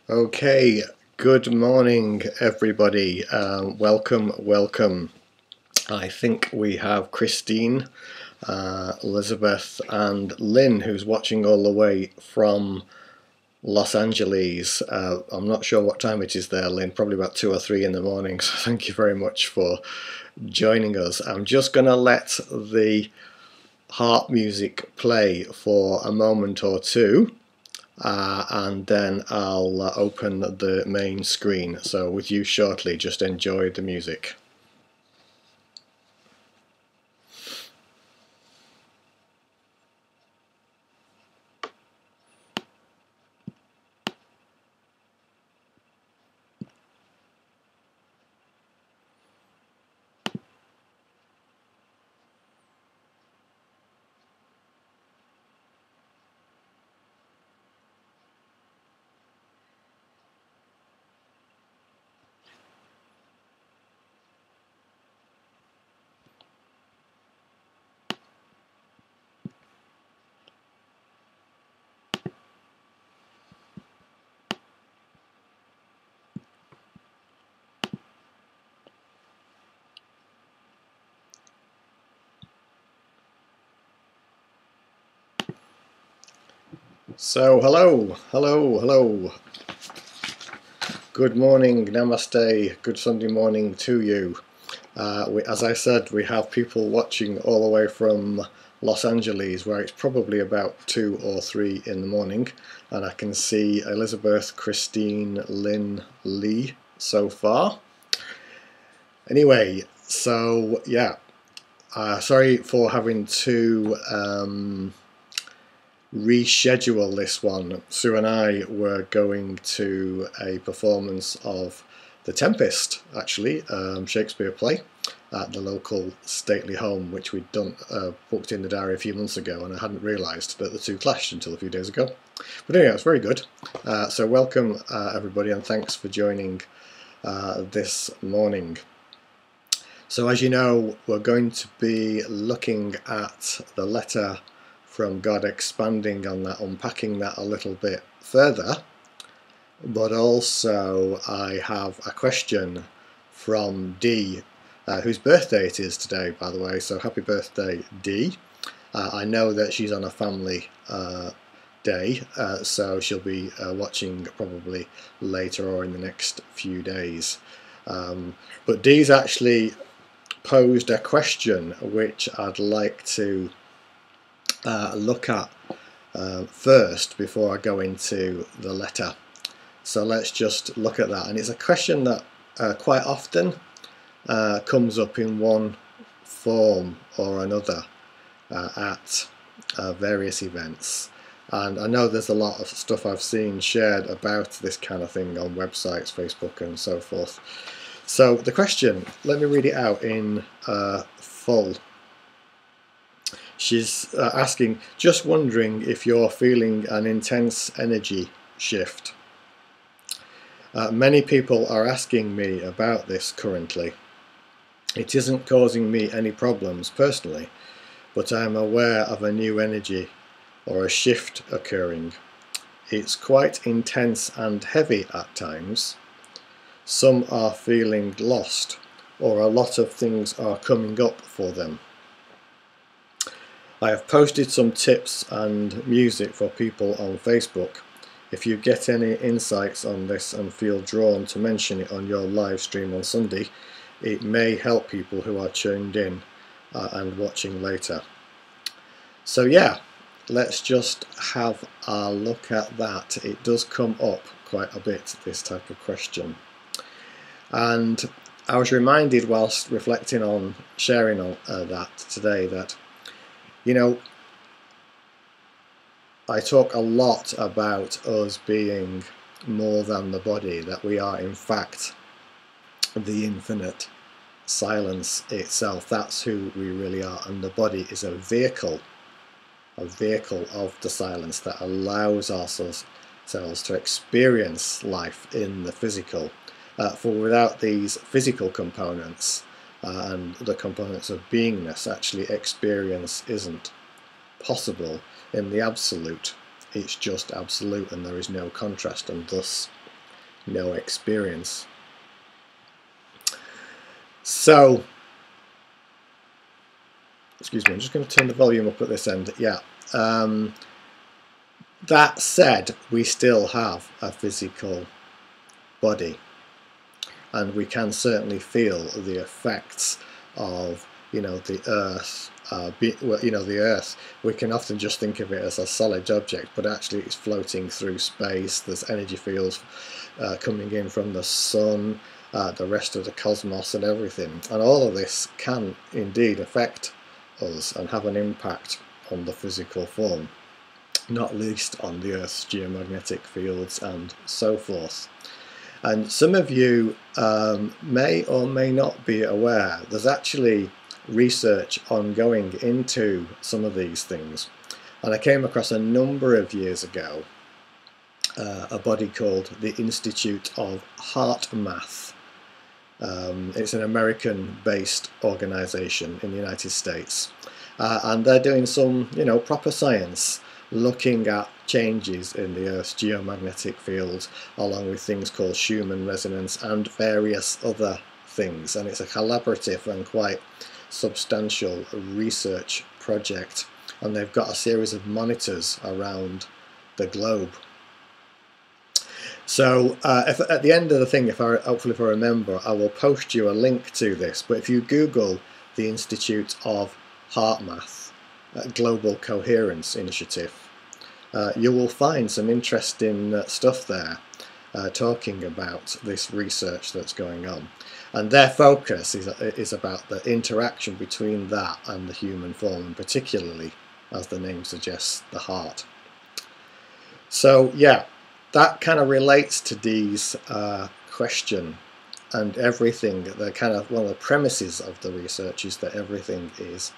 Okay, good morning everybody. Welcome. I think we have Christine, Elizabeth and Lynn who's watching all the way from Los Angeles. I'm not sure what time it is there, Lynn, probably about 2 or 3 in the morning, so thank you very much for joining us. I'm just going to let the harp music play for a moment or two. And then I'll open the main screen. So with you shortly, just enjoy the music. So hello. Good morning, namaste, good Sunday morning to you. As I said, we have people watching all the way from Los Angeles, where it's probably about 2 or 3 in the morning, and I can see Elizabeth, Christine, Lynn, Lee so far. Anyway, so yeah, sorry for having to reschedule this one. Sue and I were going to a performance of The Tempest, actually, Shakespeare play, at the local stately home, which we'd done booked in the diary a few months ago, and I hadn't realised that the two clashed until a few days ago. But anyway, it's very good. So welcome everybody, and thanks for joining this morning. So as you know, we're going to be looking at the letter from God, expanding on that, unpacking that a little bit further. But also I have a question from Dee, whose birthday it is today, by the way, so happy birthday, Dee. I know that she's on a family day, so she'll be watching probably later or in the next few days. But Dee's actually posed a question which I'd like to look at first before I go into the letter. So let's just look at that, and it's a question that quite often comes up in one form or another at various events, and I know there's a lot of stuff I've seen shared about this kind of thing on websites, Facebook and so forth. So the question, let me read it out in full. She's asking, just wondering if you're feeling an intense energy shift. Many people are asking me about this currently. It isn't causing me any problems personally, but I'm aware of a new energy or a shift occurring. It's quite intense and heavy at times. Some are feeling lost, or a lot of things are coming up for them. I have posted some tips and music for people on Facebook. If you get any insights on this and feel drawn to mention it on your live stream on Sunday, it may help people who are tuned in and watching later. So yeah, let's just have a look at that. It does come up quite a bit, this type of question. And I was reminded whilst reflecting on sharing on that today that, you know, I talk a lot about us being more than the body, that we are in fact the infinite silence itself. That's who we really are, and the body is a vehicle of the silence that allows ourselves to experience life in the physical. For without these physical components and the components of beingness, actually experience isn't possible in the absolute. It's just absolute, and there is no contrast, and thus no experience. So, excuse me, I'm just going to turn the volume up at this end. Yeah. That said, we still have a physical body, and we can certainly feel the effects of, the Earth. The Earth, we can often just think of it as a solid object, but actually it's floating through space. There's energy fields coming in from the sun, the rest of the cosmos and everything, and all of this can indeed affect us and have an impact on the physical form, not least on the Earth's geomagnetic fields and so forth. And some of you may or may not be aware, there's actually research ongoing into some of these things. And I came across a number of years ago a body called the Institute of Heart Math. It's an American-based organisation in the United States. And they're doing some, proper science, looking at changes in the Earth's geomagnetic field, along with things called Schumann resonance and various other things. And it's a collaborative and quite substantial research project. And they've got a series of monitors around the globe. So if, at the end of the thing, hopefully if I remember, I will post you a link to this. But if you Google the Institute of Heart Math, Global Coherence Initiative, you will find some interesting stuff there talking about this research that's going on. And their focus is about the interaction between that and the human form, and particularly, as the name suggests, the heart. So yeah, that kind of relates to Dee's question and everything. The kind of one of the premises of the research is that everything is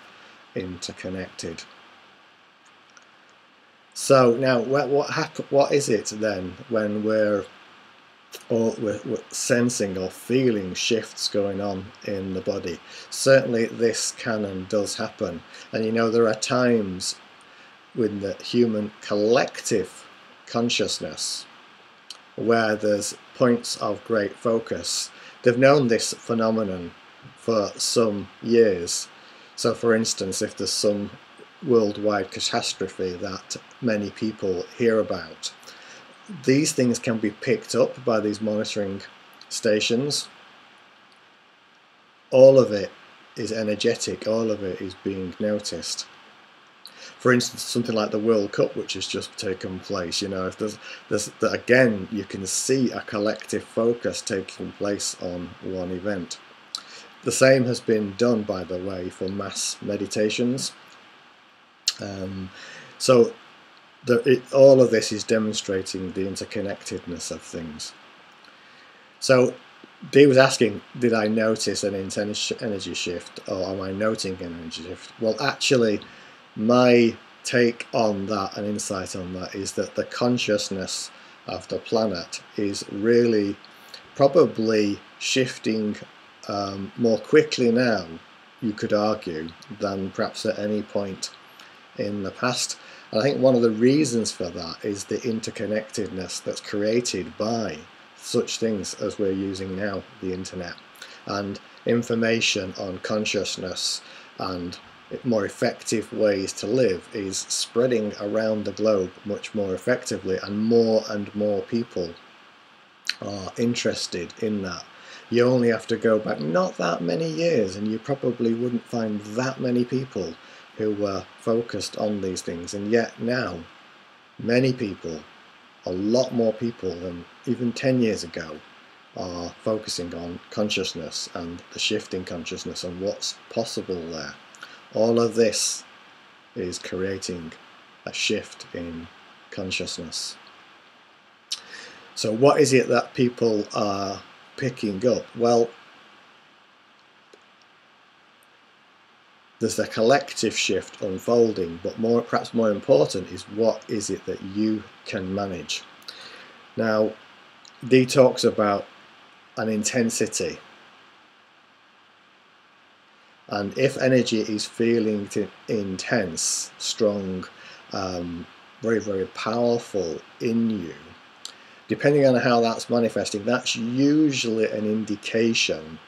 interconnected. So now, what is it then when we're sensing or feeling shifts going on in the body? Certainly this can and does happen, and there are times with the human collective consciousness where there's points of great focus. They've known this phenomenon for some years. So for instance, if there's some worldwide catastrophe that many people hear about, these things can be picked up by these monitoring stations. All of it is energetic, all of it is being noticed. For instance, something like the World Cup, which has just taken place, if there's again, you can see a collective focus taking place on one event. The same has been done, by the way, for mass meditations. So all of this is demonstrating the interconnectedness of things. So Dee was asking, did I notice an intense energy shift, or am I noting an energy shift? Well, actually, my take on that and insight on that is that the consciousness of the planet is really probably shifting more quickly now, you could argue, than perhaps at any point in the past. And I think one of the reasons for that is the interconnectedness that's created by such things as we're using now, the internet, and information on consciousness and more effective ways to live is spreading around the globe much more effectively, and more people are interested in that. You only have to go back not that many years and you probably wouldn't find that many people who were focused on these things, and yet now many people, a lot more people than even 10 years ago, are focusing on consciousness and the shift in consciousness and what's possible there. All of this is creating a shift in consciousness. So what is it that people are picking up? Well, there's a collective shift unfolding, but perhaps more important is what is it that you can manage. Now, Dee talks about an intensity, and if energy is feeling intense, strong, very, very powerful in you, depending on how that's manifesting, that's usually an indication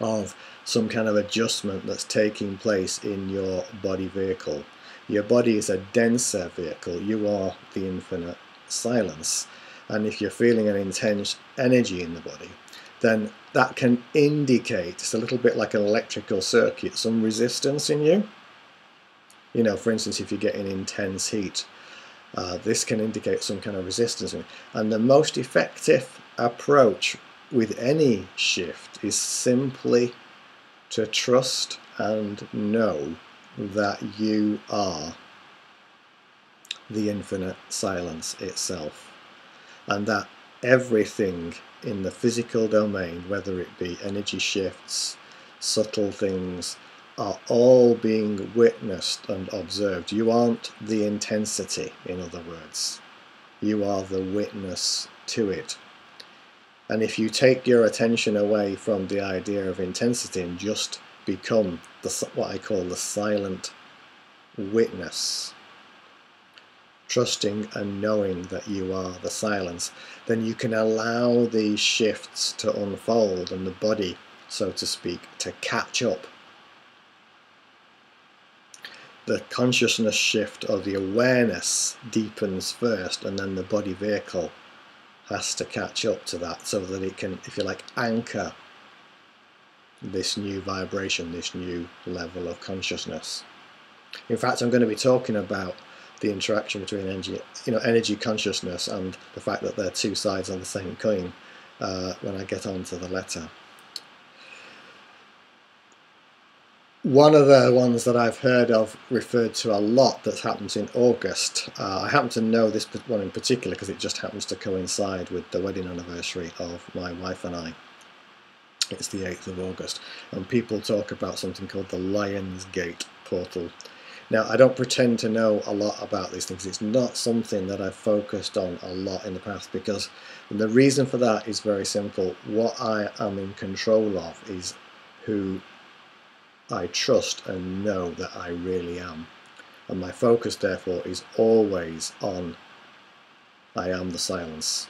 of some kind of adjustment that's taking place in your body vehicle. Your body is a denser vehicle. You are the infinite silence. And if you're feeling an intense energy in the body, then that can indicate, it's a little bit like an electrical circuit, some resistance in you. You know, for instance, if you're getting intense heat, this can indicate some kind of resistance. And the most effective approach with any shift is simply to trust and know that you are the infinite silence itself, and that everything in the physical domain, whether it be energy shifts, subtle things, are all being witnessed and observed. You aren't the intensity, in other words. You are the witness to it. And if you take your attention away from the idea of intensity and just become what I call the silent witness, trusting and knowing that you are the silence, then you can allow these shifts to unfold and the body, so to speak, to catch up. The consciousness shift or the awareness deepens first, and then the body vehicle has to catch up to that so that it can, if you like, anchor this new vibration, this new level of consciousness. In fact, I'm going to be talking about the interaction between energy consciousness and the fact that they're two sides of the same coin when I get on to the letter. One of the ones that I've heard of referred to a lot that happens in August, I happen to know this one in particular because it just happens to coincide with the wedding anniversary of my wife and I. It's the 8th of August, and people talk about something called the Lion's Gate portal. Now, I don't pretend to know a lot about these things. It's not something that I've focused on a lot in the past, because the reason for that is very simple. What I am in control of is who I trust and know that I really am. And my focus, therefore, is always on I am the silence.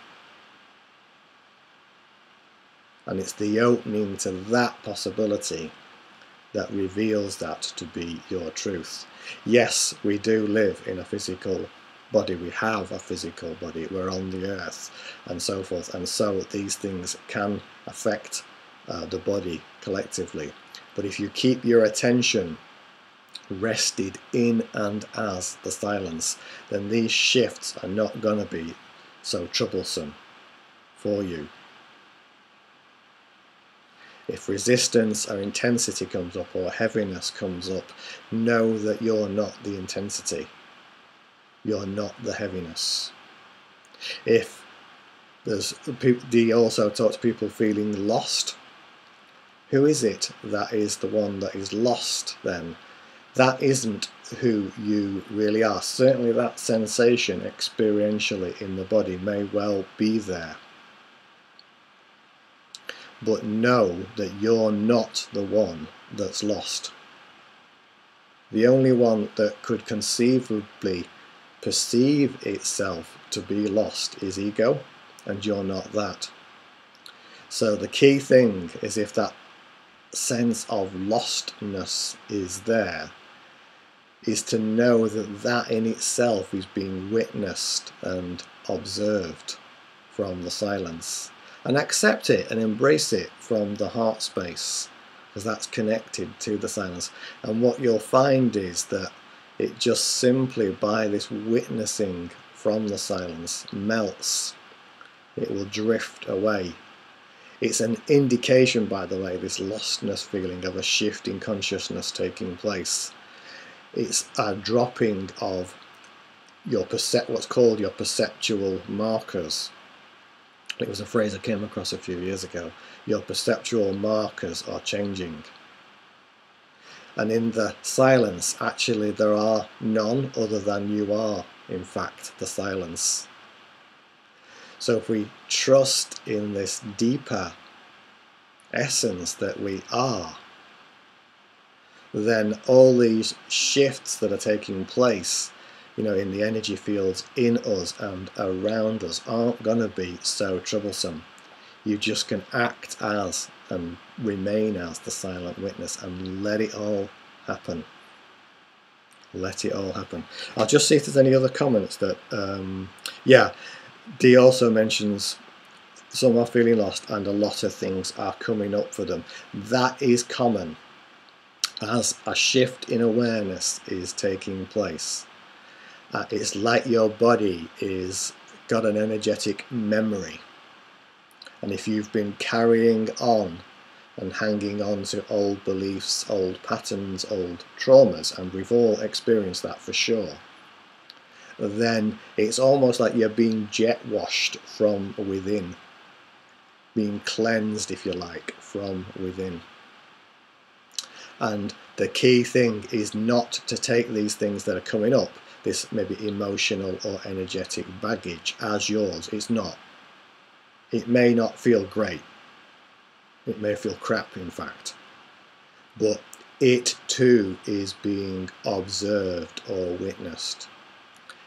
And it's the opening to that possibility that reveals that to be your truth. Yes, we do live in a physical body. We have a physical body. We're on the earth and so forth. And so these things can affect the body collectively. But if you keep your attention rested in and as the silence, then these shifts are not going to be so troublesome for you. If resistance or intensity comes up or heaviness comes up, know that you're not the intensity. You're not the heaviness. If there's people, do you also talk to people feeling lost? Who is it that is the one that is lost then? That isn't who you really are. Certainly that sensation experientially in the body may well be there. But know that you're not the one that's lost. The only one that could conceivably perceive itself to be lost is ego, and you're not that. So the key thing is, if that sense of lostness is there, is to know that that in itself is being witnessed and observed from the silence, and accept it and embrace it from the heart space, because that's connected to the silence. And what you'll find is that it just simply, by this witnessing from the silence, melts. It will drift away. It's an indication, by the way, this lostness feeling of a shift in consciousness taking place. It's a dropping of your what's called your perceptual markers. It was a phrase I came across a few years ago. Your perceptual markers are changing. And in the silence, actually, there are none other than you are, in fact, the silence. So if we trust in this deeper essence that we are, then all these shifts that are taking place you know, in the energy fields in us and around us aren't going to be so troublesome. You just can act as and remain as the silent witness and let it all happen. Let it all happen. I'll just see if there's any other comments that, yeah, Dee also mentions some are feeling lost and a lot of things are coming up for them. That is common as a shift in awareness is taking place. It's like your body is got an energetic memory, and if you've been carrying on and hanging on to old beliefs, old patterns, old traumas, and we've all experienced that for sure, then it's almost like you're being jet washed from within, being cleansed, if you like, from within. And the key thing is not to take these things that are coming up, this maybe emotional or energetic baggage, as yours. It's not. It may not feel great. It may feel crap, in fact. But it too is being observed or witnessed.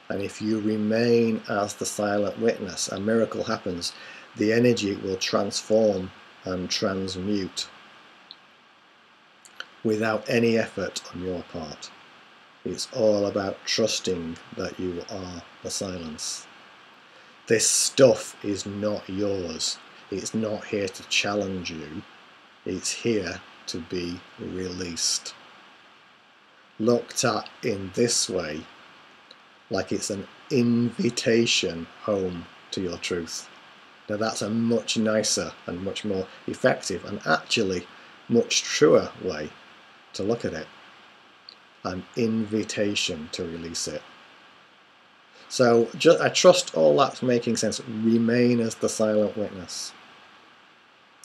And if you remain as the silent witness, a miracle happens. The energy will transform and transmute without any effort on your part. It's all about trusting that you are the silence. This stuff is not yours. It's not here to challenge you. It's here to be released. Looked at in this way, like it's an invitation home to your truth. Now that's a much nicer and much more effective and actually much truer way to look at it. An invitation to release it. So I trust all that's making sense. Remain as the silent witness.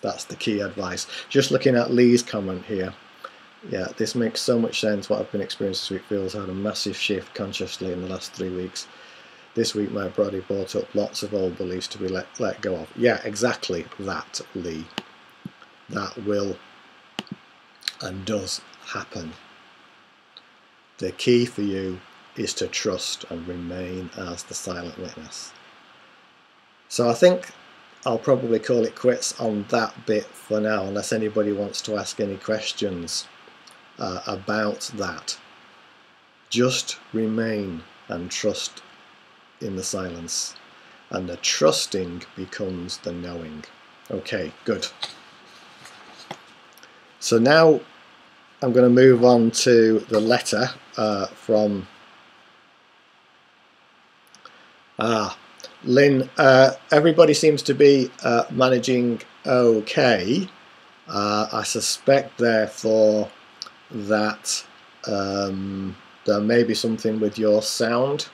That's the key advice. Just looking at Lee's comment here. Yeah, this makes so much sense. What I've been experiencing this week feels had a massive shift consciously in the last 3 weeks. This week my body brought up lots of old beliefs to be let go of. Yeah, exactly that, Lee. That will and does happen. The key for you is to trust and remain as the silent witness. So I think I'll probably call it quits on that bit for now, unless anybody wants to ask any questions about that. Just remain and trust in the silence, and the trusting becomes the knowing. Okay, good. So now I'm going to move on to the letter from Lynn. Everybody seems to be managing okay. I suspect therefore that there may be something with your sound.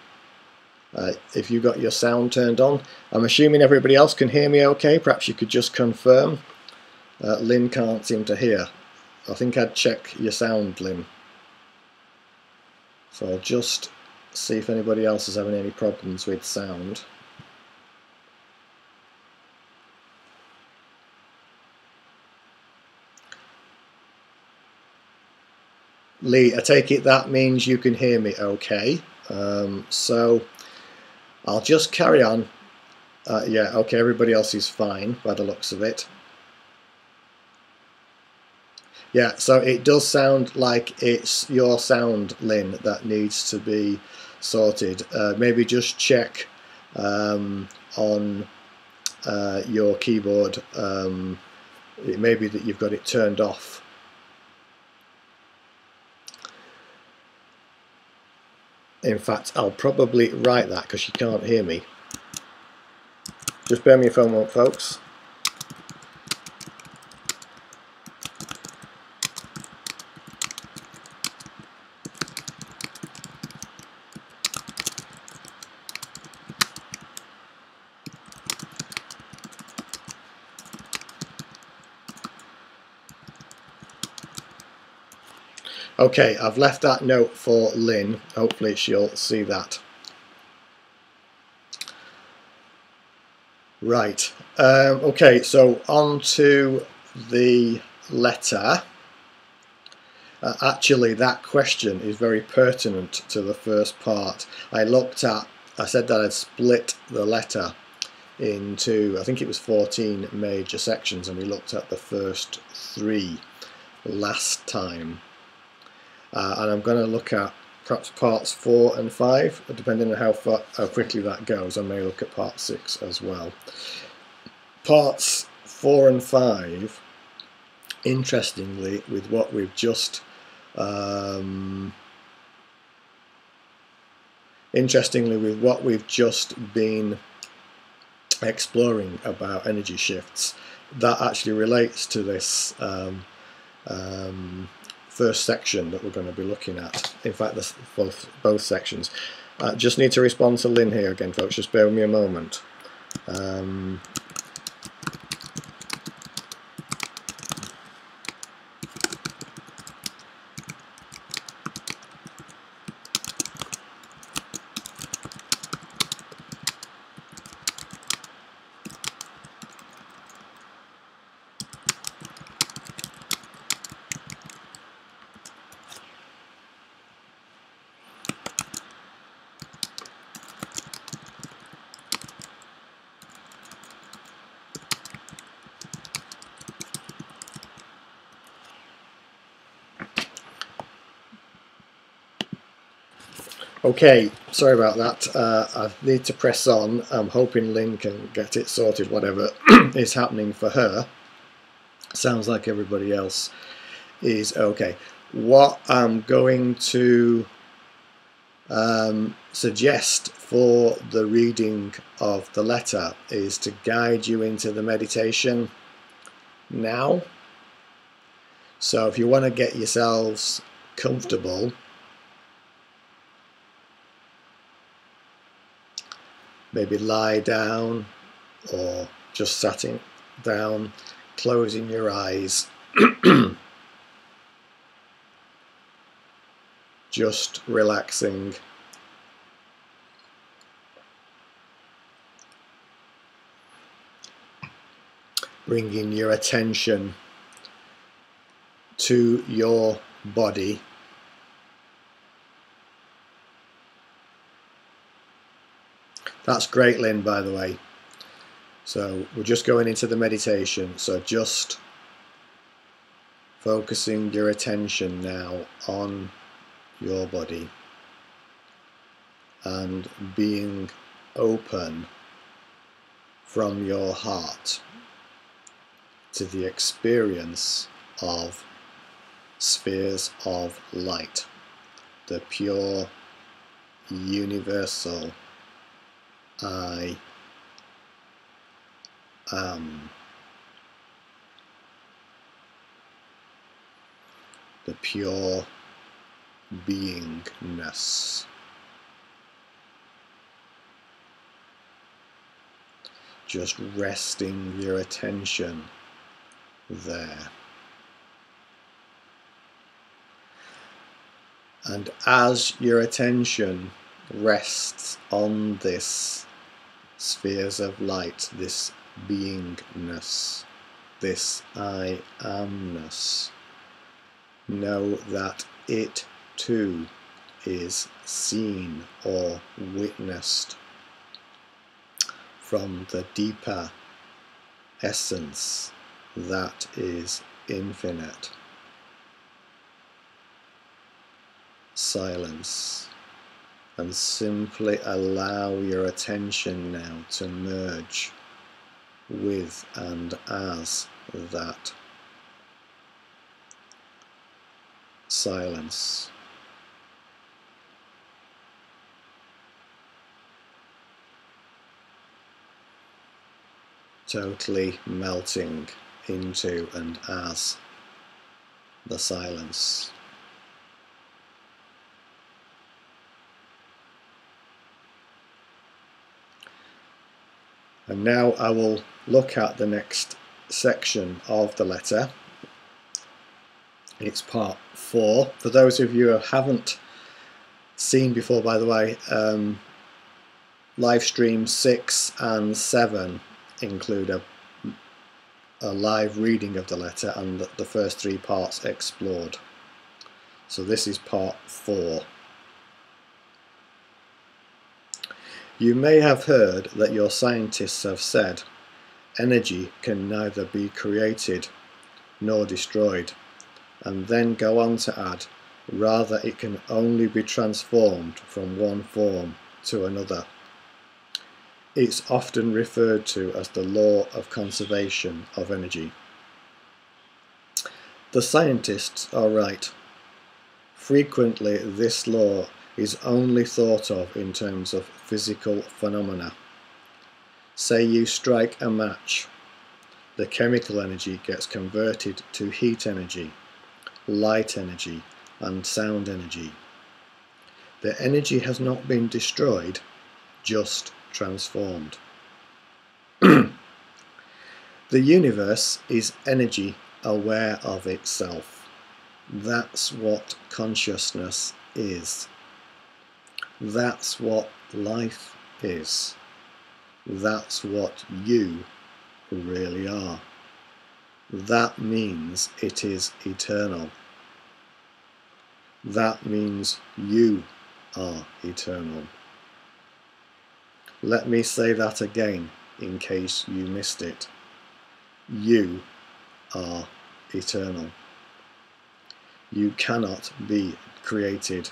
If you got your sound turned on, I'm assuming everybody else can hear me okay. Perhaps you could just confirm. Lynn can't seem to hear. I think I'd check your sound, Lynn. So I'll just see if anybody else is having any problems with sound. Lee, I take it that means you can hear me okay. So I'll just carry on. Yeah, okay, everybody else is fine by the looks of it. Yeah, so it does sound like it's your sound, Lynn, that needs to be sorted. Maybe just check on your keyboard. It may be that you've got it turned off. In fact, I'll probably write that because you can't hear me. Just bear me a moment, folks. Okay, I've left that note for Lynn. Hopefully she'll see that. Right. Okay, so on to the letter. Actually, that question is very pertinent to the first part. I said that I'd split the letter into, I think it was 14 major sections, and we looked at the first 3 last time. And I'm going to look at perhaps parts 4 and 5, depending on how quickly that goes. I may look at part 6 as well. Parts 4 and 5, interestingly, with what we've just been exploring about energy shifts, that actually relates to this first section that we're going to be looking at. In fact, both sections. Just need to respond to Lynn here again, folks. Just bear with me a moment. Okay, sorry about that. I need to press on. I'm hoping Lynn can get it sorted, whatever is happening for her. Sounds like everybody else is okay. What I'm going to suggest for the reading of the letter is to guide you into the meditation now. So if you want to get yourselves comfortable, maybe lie down or just sitting down, closing your eyes, just relaxing. Bringing your attention to your body. That's great, Lynn, by the way. So we're just going into the meditation. So just focusing your attention now on your body and being open from your heart to the experience of spheres of light, the pure, universal I am, the pure beingness. Just resting your attention there. And as your attention rests on this spheres of light, this beingness, this I amness, know that it too is seen or witnessed from the deeper essence that is infinite. Silence, and simply allow your attention now to merge with and as that silence. Totally melting into and as the silence. And now I will look at the next section of the letter. It's part 4. For those of you who haven't seen before, by the way, live stream 6 and 7 include a live reading of the letter and the first 3 parts explored. So this is part 4. You may have heard that your scientists have said energy can neither be created nor destroyed, and then go on to add, rather it can only be transformed from one form to another. It's often referred to as the law of conservation of energy. The scientists are right. Frequently this law is only thought of in terms of physical phenomena. Say you strike a match, the chemical energy gets converted to heat energy, light energy, and sound energy. The energy has not been destroyed, just transformed. The universe is energy aware of itself. That's what consciousness is. That's what life is. That's what you really are. That means it is eternal. That means you are eternal. Let me say that again in case you missed it. You are eternal. You cannot be created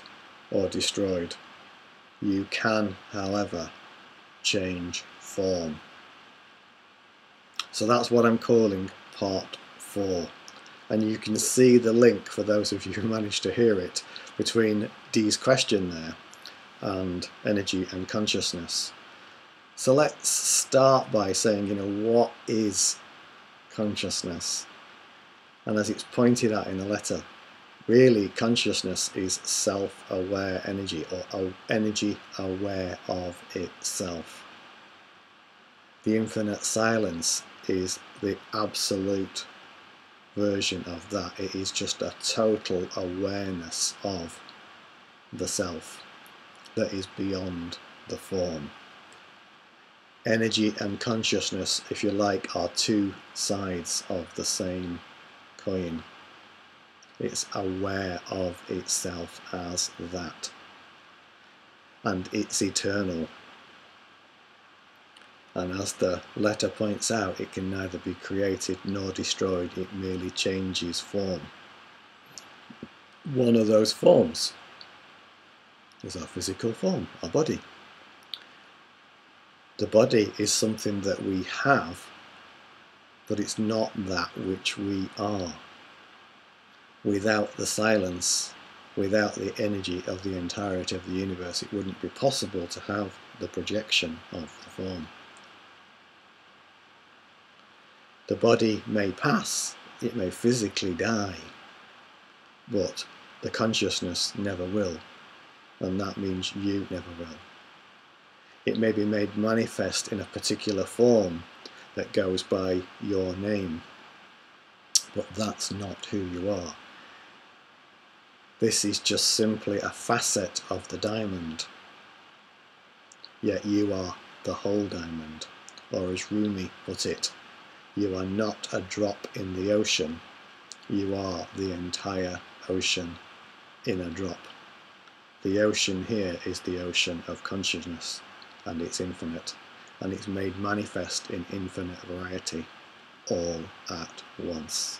or destroyed. You can, however, change form. So that's what I'm calling part 4. And you can see the link, for those of you who managed to hear it, between Dee's question there and energy and consciousness. So let's start by saying, what is consciousness? And as it's pointed out in the letter, really consciousness is self-aware energy, or energy aware of itself. The infinite silence is the absolute version of that. It is just a total awareness of the self that is beyond the form. Energy and consciousness, if you like, are two sides of the same coin. It's aware of itself as that. And it's eternal. And as the letter points out, it can neither be created nor destroyed. It merely changes form. One of those forms is our physical form, our body. The body is something that we have, but it's not that which we are. Without the silence, without the energy of the entirety of the universe, it wouldn't be possible to have the projection of the form. The body may pass, it may physically die, but the consciousness never will, and that means you never will. It may be made manifest in a particular form that goes by your name, but that's not who you are. This is just simply a facet of the diamond, yet you are the whole diamond, or as Rumi put it, you are not a drop in the ocean, you are the entire ocean in a drop. The ocean here is the ocean of consciousness, and it's infinite, and it's made manifest in infinite variety, all at once.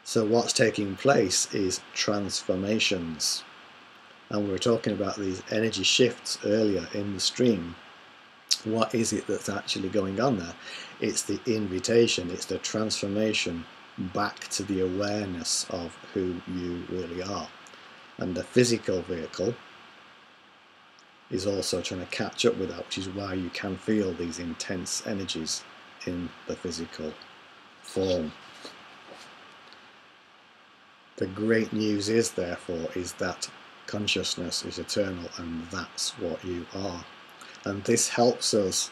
So what's taking place is transformations, and we were talking about these energy shifts earlier in the stream. What is it that's actually going on there? It's the invitation, it's the transformation back to the awareness of who you really are. And the physical vehicle is also trying to catch up with that, which is why you can feel these intense energies in the physical form. The great news is, therefore, is that consciousness is eternal, and that's what you are. And this helps us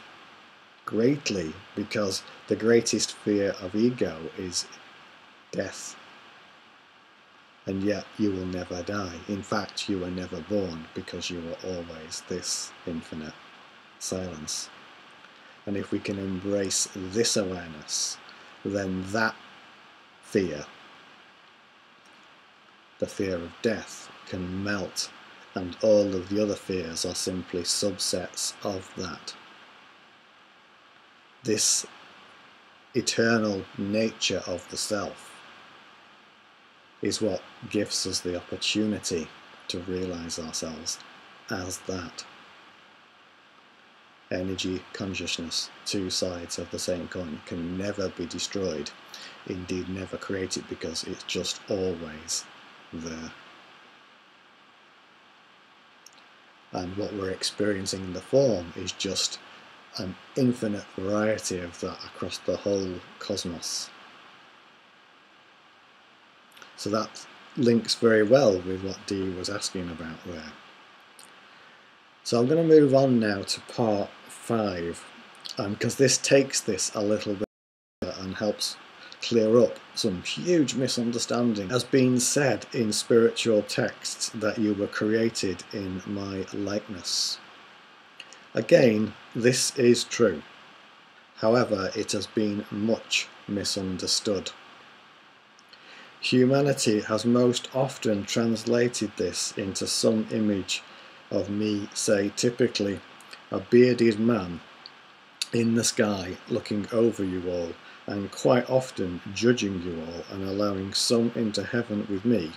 greatly, because the greatest fear of ego is death. And yet you will never die. In fact, you were never born, because you were always this infinite silence. And if we can embrace this awareness, then that fear the fear of death, can melt, and all of the other fears are simply subsets of that. This eternal nature of the self is what gives us the opportunity to realize ourselves as that. Energy, consciousness, two sides of the same coin, can never be destroyed, indeed never created, because it's just always there. And what we're experiencing in the form is just an infinite variety of that across the whole cosmos. So that links very well with what Dee was asking about there. So I'm going to move on now to part 5, because this takes this a little bit and helps clear up some huge misunderstanding. It has been said in spiritual texts that you were created in my likeness. Again, this is true. However, it has been much misunderstood. Humanity has most often translated this into some image of me, say typically a bearded man in the sky looking over you all, and quite often judging you all and allowing some into heaven with me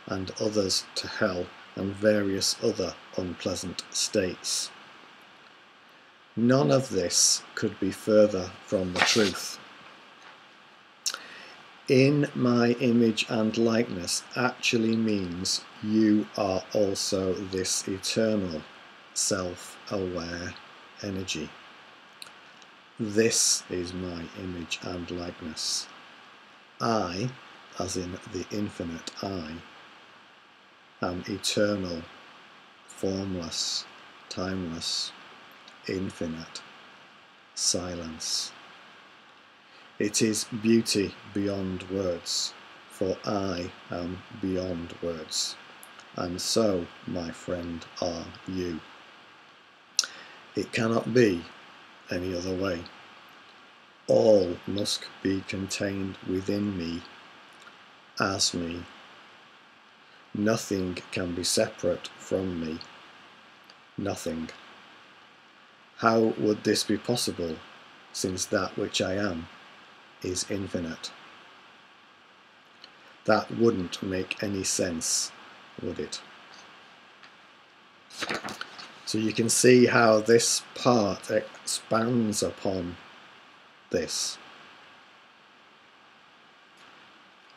and others to hell and various other unpleasant states. None of this could be further from the truth. In my image and likeness actually means you are also this eternal, self-aware energy. This is my image and likeness. I, as in the infinite I, am eternal, formless, timeless, infinite, silence. It is beauty beyond words, for I am beyond words, and so, my friend, are you. It cannot be any other way. All must be contained within me, as me. Nothing can be separate from me. Nothing. How would this be possible, since that which I am is infinite? That wouldn't make any sense, would it? So you can see how this part expands upon this.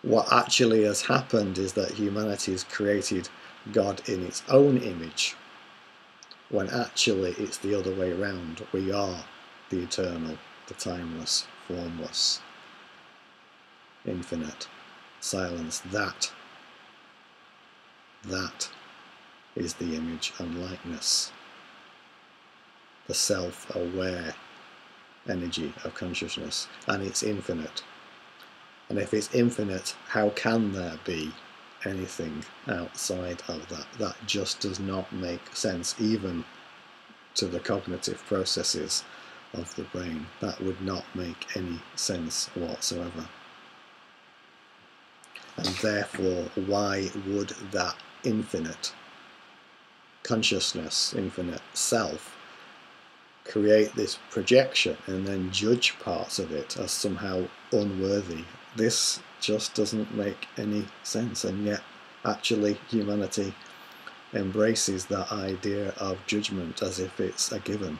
What actually has happened is that humanity has created God in its own image, when actually it's the other way around. We are the eternal, the timeless, formless, infinite, silence. That is the image and likeness, the self-aware energy of consciousness, and it's infinite. And if it's infinite, how can there be anything outside of that? That just does not make sense, even to the cognitive processes of the brain. That would not make any sense whatsoever. And therefore, why would that infinite consciousness, infinite self, create this projection and then judge parts of it as somehow unworthy? This just doesn't make any sense, and yet actually humanity embraces that idea of judgment as if it's a given,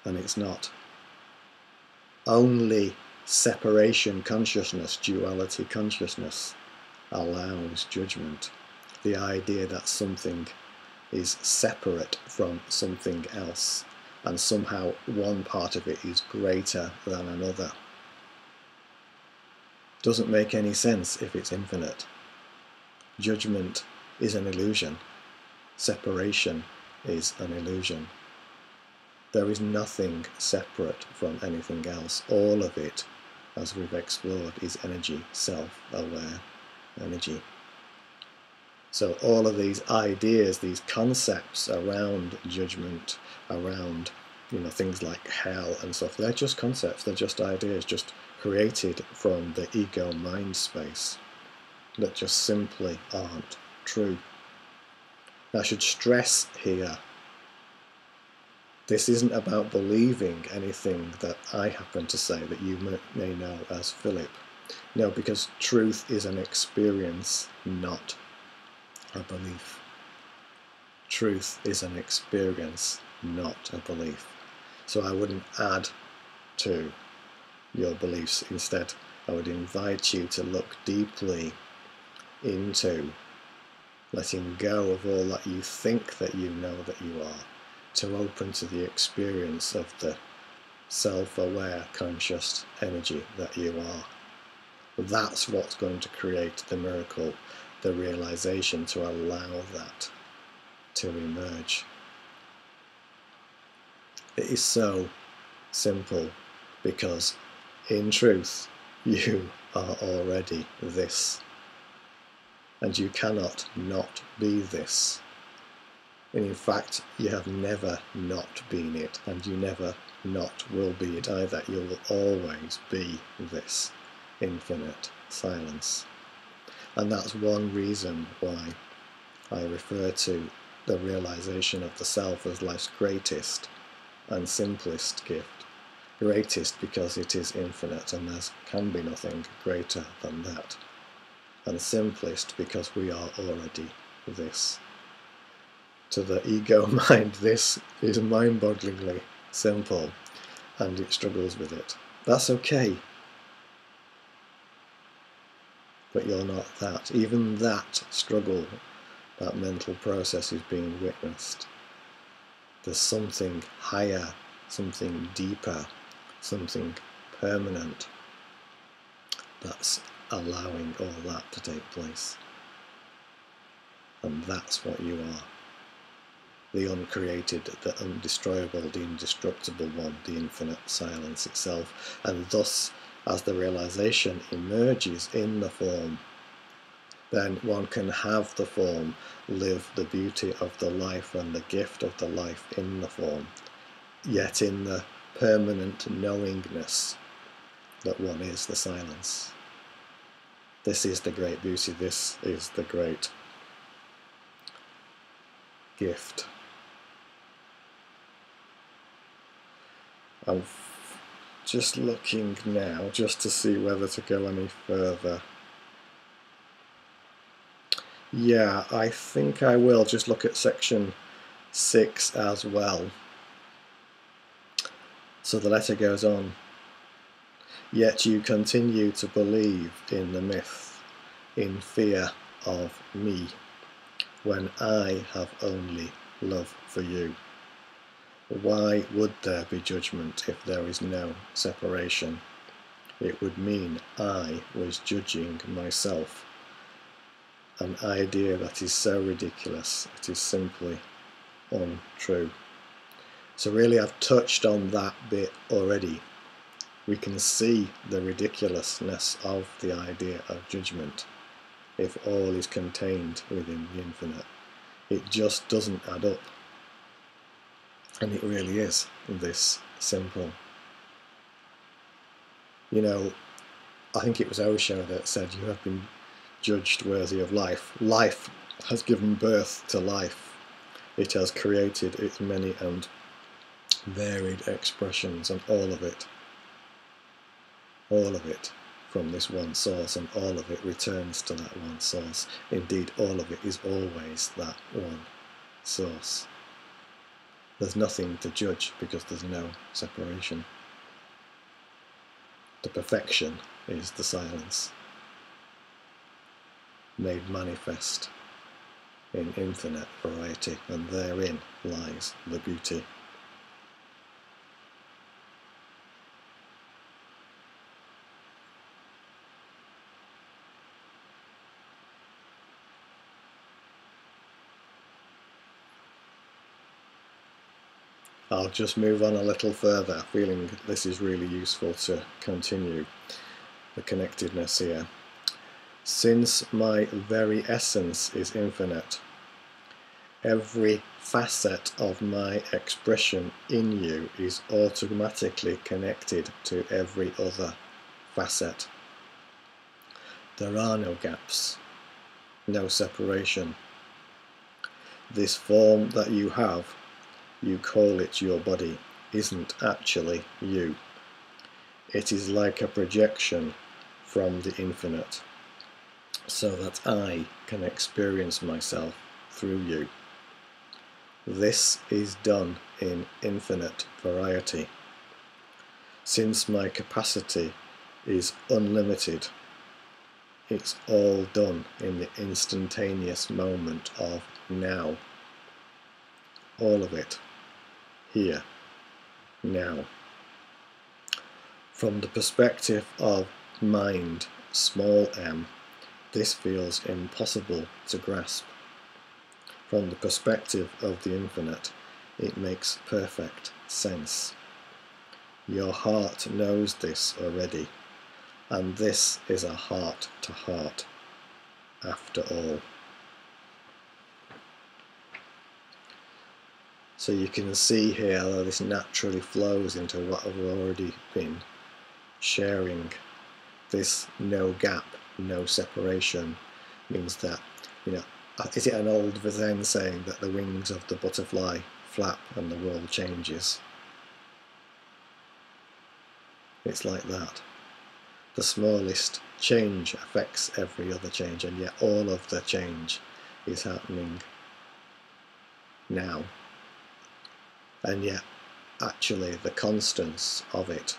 and it's not. Only separation consciousness, duality consciousness, allows judgment. The idea that something is separate from something else, and somehow one part of it is greater than another, doesn't make any sense if it's infinite. Judgment is an illusion. Separation is an illusion. There is nothing separate from anything else. All of it, as we've explored, is energy, self-aware energy. So all of these ideas, these concepts around judgment, around things like hell and stuff, they're just concepts, they're just ideas, just created from the ego mind space. that just simply aren't true. I should stress here, this isn't about believing anything that I happen to say that you may know as Philip. No, because truth is an experience, not a belief. Truth is an experience, not a belief. So I wouldn't add to your beliefs. Instead, I would invite you to look deeply into letting go of all that you think that you know that you are, to open to the experience of the self-aware, conscious energy that you are. That's what's going to create the miracle, the realization to allow that to emerge. It is so simple, because in truth you are already this, and you cannot not be this. And in fact, you have never not been it, and you never not will be it either. You will always be this infinite silence. And that's one reason why I refer to the realization of the self as life's greatest and simplest gift. Greatest because it is infinite, and there can be nothing greater than that. And simplest because we are already this. To the ego mind, this is mind-bogglingly simple, and it struggles with it. That's okay. But you're not that. Even that struggle, that mental process is being witnessed. There's something higher, something deeper, something permanent that's allowing all that to take place. And that's what you are. The uncreated, the undestroyable, the indestructible one, the infinite silence itself. And thus, as the realization emerges in the form, then one can have the form, live the beauty of the life and the gift of the life in the form, yet in the permanent knowingness that one is the silence. This is the great beauty, this is the great gift. I'm just looking now just to see whether to go any further. Yeah, I think I will just look at section 6 as well. So the letter goes on. Yet you continue to believe in the myth, in fear of me, when I have only love for you. Why would there be judgment if there is no separation? It would mean I was judging myself. An idea that is so ridiculous, it is simply untrue. So really I've touched on that bit already. We can see the ridiculousness of the idea of judgment if all is contained within the infinite. It just doesn't add up. And it really is this simple. You know, I think it was Osho that said you have been judged worthy of life. Life has given birth to life. It has created its many and varied expressions, and all of it from this one source, and all of it returns to that one source. Indeed, all of it is always that one source. There's nothing to judge because there's no separation. The perfection is the silence, made manifest in infinite variety, and therein lies the beauty. I'll just move on a little further, feeling this is really useful to continue the connectedness here. Since my very essence is infinite, every facet of my expression in you is automatically connected to every other facet. There are no gaps, no separation. This form that you have, you call it your body, isn't actually you. It is like a projection from the infinite, so that I can experience myself through you. This is done in infinite variety. Since my capacity is unlimited, it's all done in the instantaneous moment of now. All of it, here, now. From the perspective of mind, small m, this feels impossible to grasp. From the perspective of the infinite, it makes perfect sense. Your heart knows this already, and this is a heart-to-heart, after all. So you can see here how this naturally flows into what I've already been sharing. This no gap, no separation means that, is it an old Zen saying that the wings of the butterfly flap and the world changes? It's like that. The smallest change affects every other change, and yet all of the change is happening now. And yet, actually, the constance of it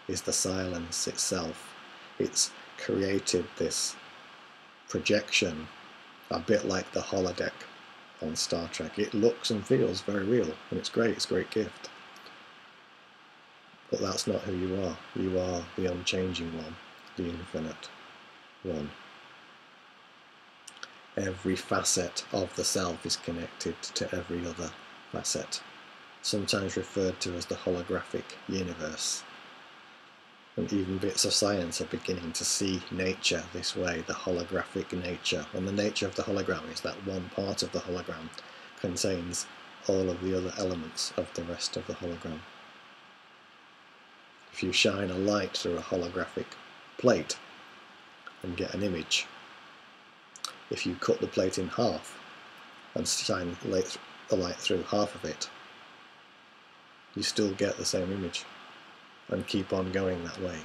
is the silence itself. It's created this projection, a bit like the holodeck on Star Trek. It looks and feels very real, and it's great, it's a great gift. But that's not who you are. You are the unchanging one, the infinite one. Every facet of the self is connected to every other facet, sometimes referred to as the holographic universe. And even bits of science are beginning to see nature this way, the holographic nature. And the nature of the hologram is that one part of the hologram contains all of the other elements of the rest of the hologram. If you shine a light through a holographic plate and get an image, if you cut the plate in half and shine the light through half of it, you still get the same image, and keep on going that way.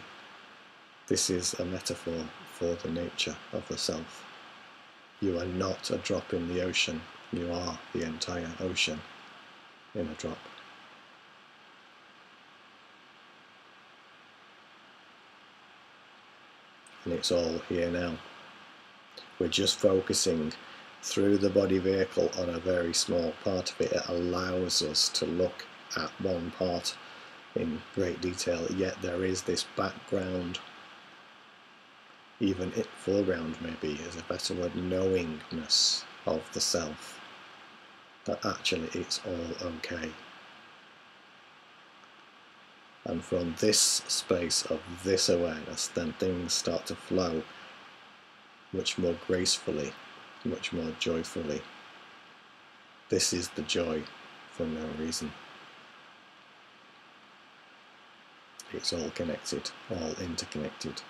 This is a metaphor for the nature of the self. You are not a drop in the ocean, you are the entire ocean in a drop. And it's all here now. We're just focusing through the body vehicle on a very small part of it. It allows us to look at one part in great detail, yet there is this background, even foreground maybe is a better word, knowingness of the self, that actually it's all okay. And from this space of this awareness, then things start to flow much more gracefully, much more joyfully. This is the joy for no reason. It's all connected, all interconnected.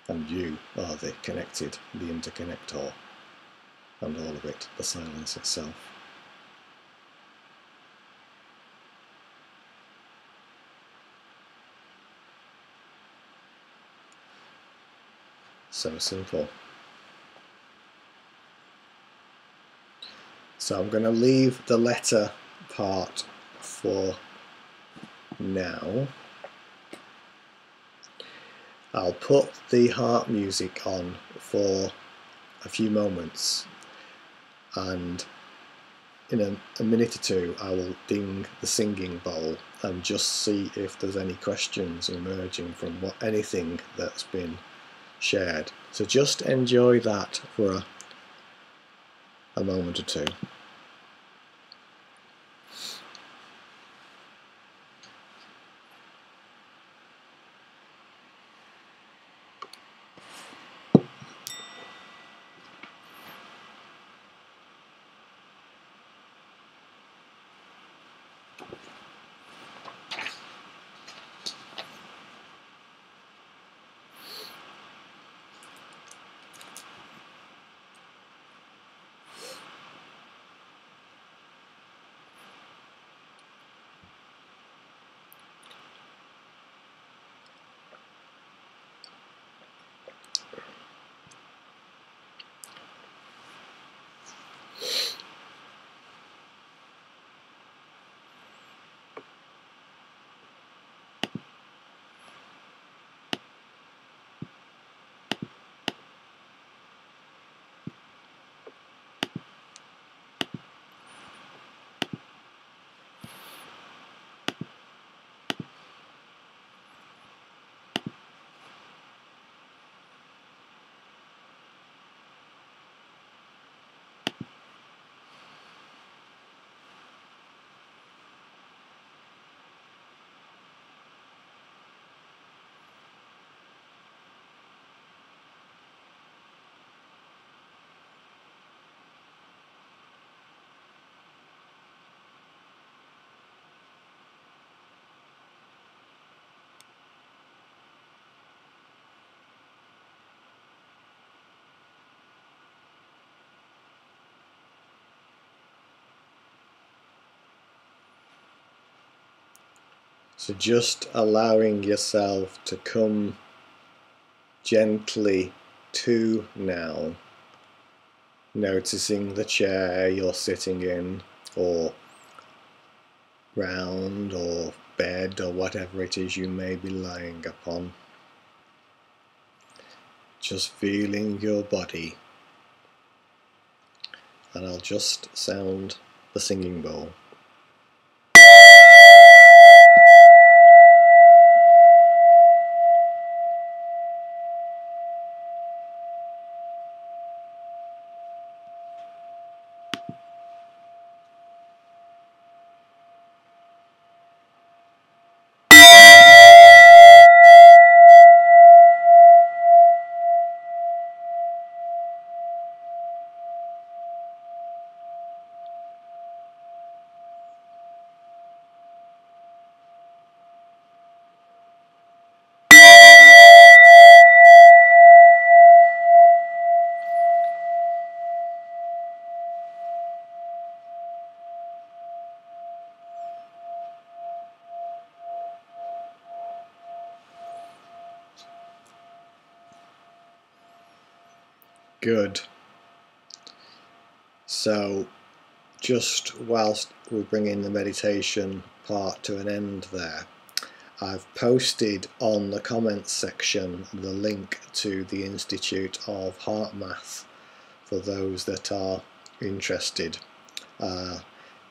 And you are the connected, the interconnector, and all of it, the silence itself. So simple. So I'm going to leave the letter part for now. I'll put the harp music on for a few moments, and in a minute or two I will ding the singing bowl and just see if there's any questions emerging from anything that's been shared. So just enjoy that for a moment or two. So just allowing yourself to come gently to now, noticing the chair you're sitting in, or round, or bed, or whatever it is you may be lying upon. Just feeling your body. And I'll just sound the singing bowl. Good. So just whilst we're bringing the meditation part to an end there, I've posted on the comments section the link to the Institute of Heart Math for those that are interested.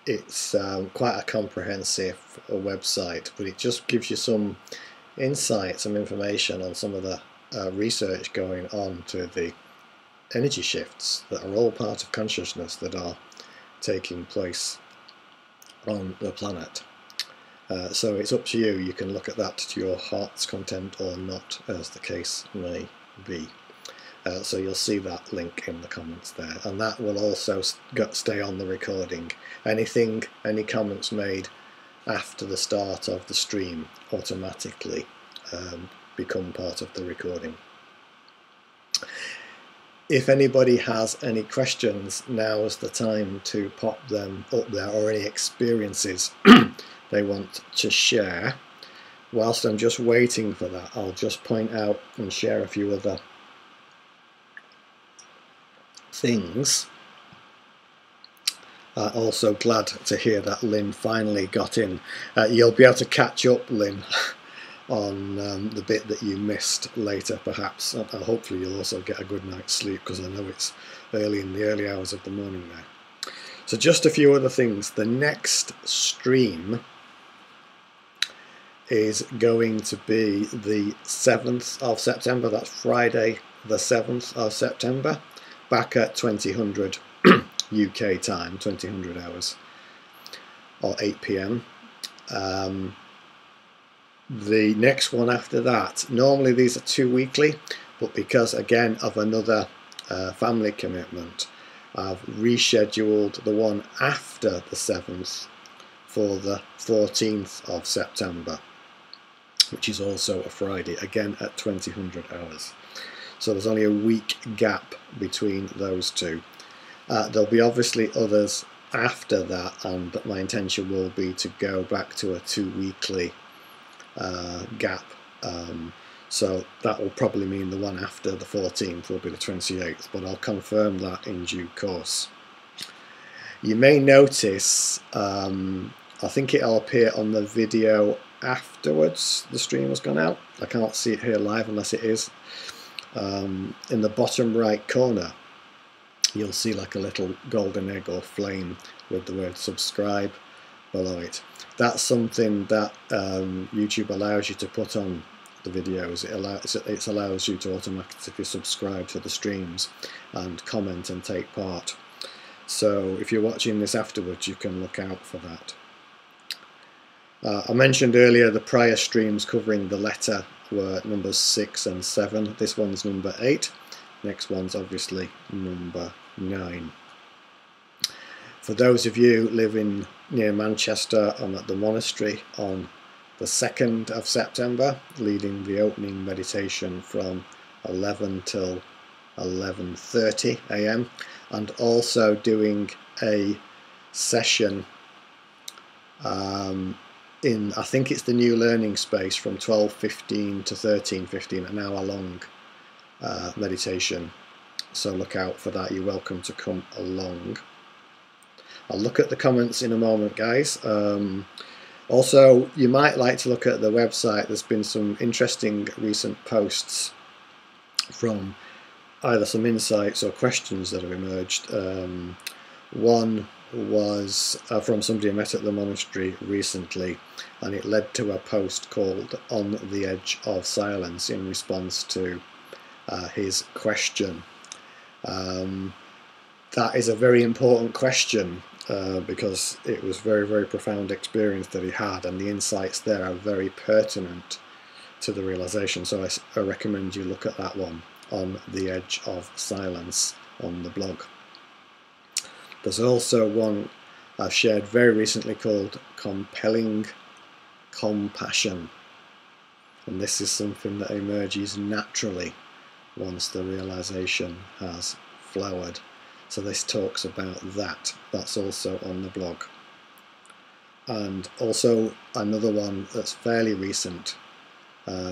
It's quite a comprehensive website, but it just gives you some insight, some information on some of the research going on to the energy shifts that are all part of consciousness that are taking place on the planet. So it's up to you. You can look at that to your heart's content or not, as the case may be. So you'll see that link in the comments there, and that will also stay on the recording. Any comments made after the start of the stream automatically become part of the recording. If anybody has any questions, now is the time to pop them up there, or any experiences they want to share. Whilst I'm just waiting for that, I'll just point out and share a few other things. Also glad to hear that Lynn finally got in. You'll be able to catch up, Lynn, on the bit that you missed later, perhaps. Hopefully you'll also get a good night's sleep, because I know it's early in the early hours of the morning there. So just a few other things. The next stream is going to be the 7th of September. That's Friday the 7th of September, back at 2000 UK time, 2000 hours, or 8 PM. The next one after that, normally these are 2 weekly, but because again of another family commitment, I've rescheduled the one after the 7th for the 14th of September, which is also a Friday, again at 2000 hours. So there's only a week gap between those two. There'll be obviously others after that, and my intention will be to go back to a 2 weekly gap. So that will probably mean the one after the 14th will be the 28th, but I'll confirm that in due course. You may notice, I think it'll appear on the video afterwards the stream has gone out. I can't see it here live unless it is. In the bottom right corner you'll see like a little golden egg or flame with the word subscribe below it. That's something that YouTube allows you to put on the videos. It allows you to automatically subscribe to the streams and comment and take part. So if you're watching this afterwards, you can look out for that. I mentioned earlier the prior streams covering the letter were numbers 6 and 7. This one's number 8. Next one's obviously number 9. For those of you living near Manchester, I'm at the monastery on the 2nd of September, leading the opening meditation from 11 till 11:30 AM, and also doing a session I think it's the new learning space from 12:15 to 13:15, an hour long meditation. So look out for that. You're welcome to come along. I'll look at the comments in a moment, guys. Also, you might like to look at the website. There's been some interesting recent posts from either some insights or questions that have emerged. One was from somebody I met at the monastery recently, and it led to a post called "On the Edge of Silence" in response to his question. That is a very important question because it was very, very profound experience that he had, and the insights there are very pertinent to the realization. So I recommend you look at that one, "On the Edge of Silence," on the blog. There's also one I've shared very recently called "Compelling Compassion," and this is something that emerges naturally once the realization has flowered. So this talks about that. That's also on the blog. And also another one that's fairly recent,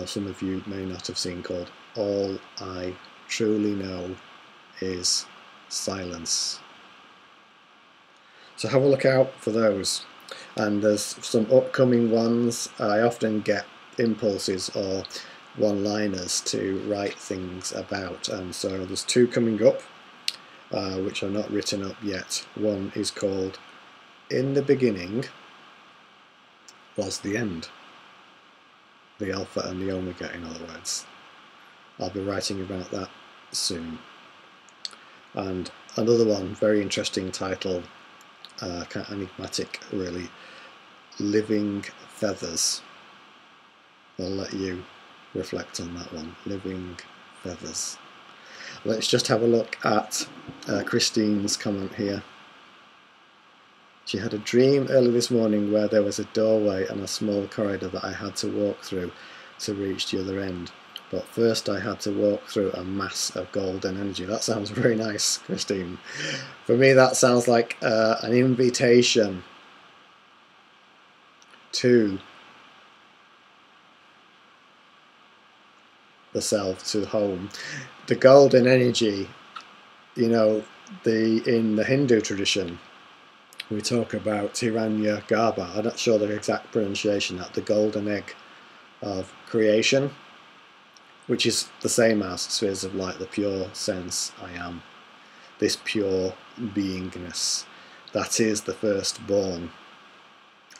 some of you may not have seen, called "All I Truly Know Is Silence." So have a look out for those. And there's some upcoming ones. I often get impulses or one-liners to write things about, and so there's two coming up which are not written up yet. One is called "In the Beginning Was the End," the Alpha and the Omega, in other words. I'll be writing about that soon. And another one, very interesting title, kind of enigmatic really, "Living Feathers." I'll let you reflect on that one, "Living Feathers." Let's just have a look at Christine's comment here. She had a dream early this morning where there was a doorway and a small corridor that I had to walk through to reach the other end. But first I had to walk through a mass of golden energy. That sounds very nice, Christine. For me, that sounds like an invitation to the self, to home. The golden energy, you know, in the Hindu tradition, we talk about Hiranya Garbha. I'm not sure the exact pronunciation, that the golden egg of creation, which is the same as spheres of light, the pure sense I am, this pure beingness. That is the firstborn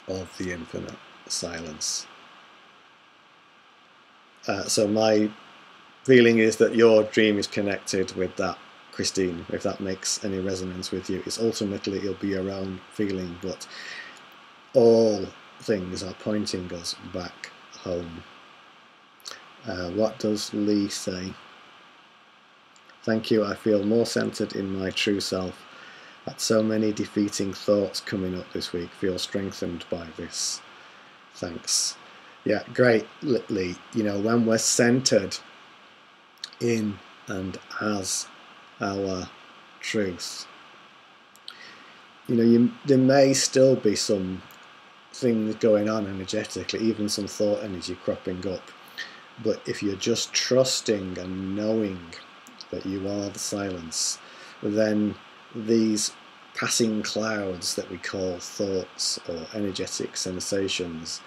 of the infinite silence. So my feeling is that your dream is connected with that, Christine, if that makes any resonance with you. It's ultimately, it'll be your own feeling, but all things are pointing us back home. What does Lee say? Thank you, I feel more centered in my true self. Had so many defeating thoughts coming up this week. Feel strengthened by this. Thanks. Yeah, great, Lee. You know, when we're centered in and as our truth, you know, there may still be some things going on energetically, even some thought energy cropping up, but if you're just trusting and knowing that you are the silence, then these passing clouds that we call thoughts or energetic sensations,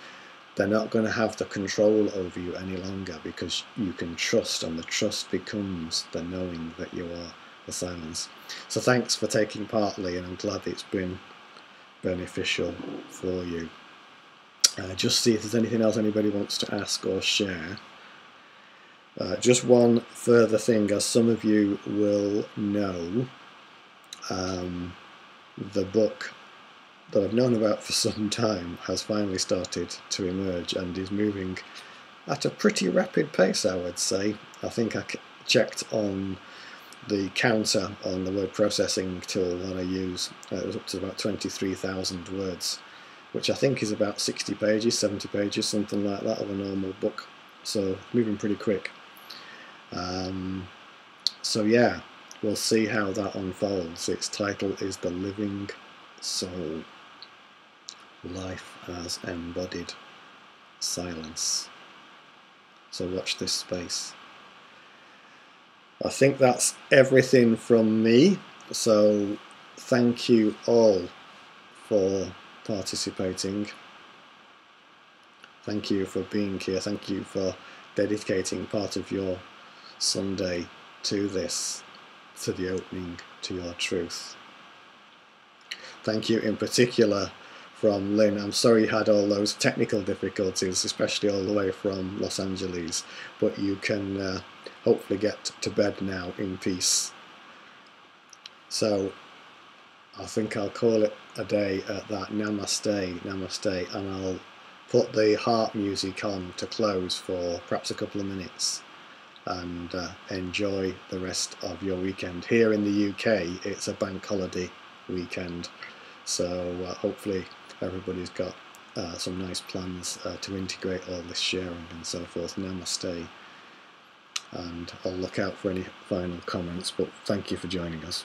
they're not going to have the control over you any longer, because you can trust, and the trust becomes the knowing that you are the silence. So thanks for taking part, Lee, and I'm glad it's been beneficial for you. Just see if there's anything else anybody wants to ask or share. Just one further thing, as some of you will know, the book that I've known about for some time has finally started to emerge and is moving at a pretty rapid pace, I would say. I think I checked on the counter on the word processing tool that I use. It was up to about 23,000 words, which I think is about 60 pages, 70 pages, something like that, of a normal book. So moving pretty quick. So yeah, we'll see how that unfolds. Its title is The Living Soul. life as embodied silence. So watch this space. I think that's everything from me. So thank you all for participating. Thank you for being here. Thank you for dedicating part of your Sunday to this, to the opening to your truth. Thank you in particular from Lynn. I'm sorry you had all those technical difficulties, especially all the way from Los Angeles, but you can hopefully get to bed now in peace. So I think I'll call it a day at that. Namaste, namaste, and I'll put the harp music on to close for perhaps a couple of minutes, and enjoy the rest of your weekend. Here in the UK, it's a bank holiday weekend, so hopefully everybody's got some nice plans to integrate all this sharing and so forth. Namaste, and I'll look out for any final comments, but thank you for joining us.